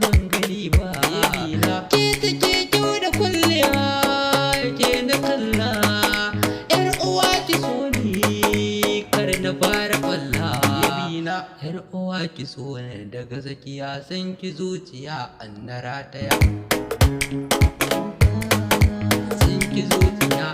mun gani ba. Ke take kyau da kwalliya ke na kalla, yar uwa ki so ni kar na fara kwalla. Yar uwa ki so ni daga zakiya san ki zuciya an na rataya, san ki zuciya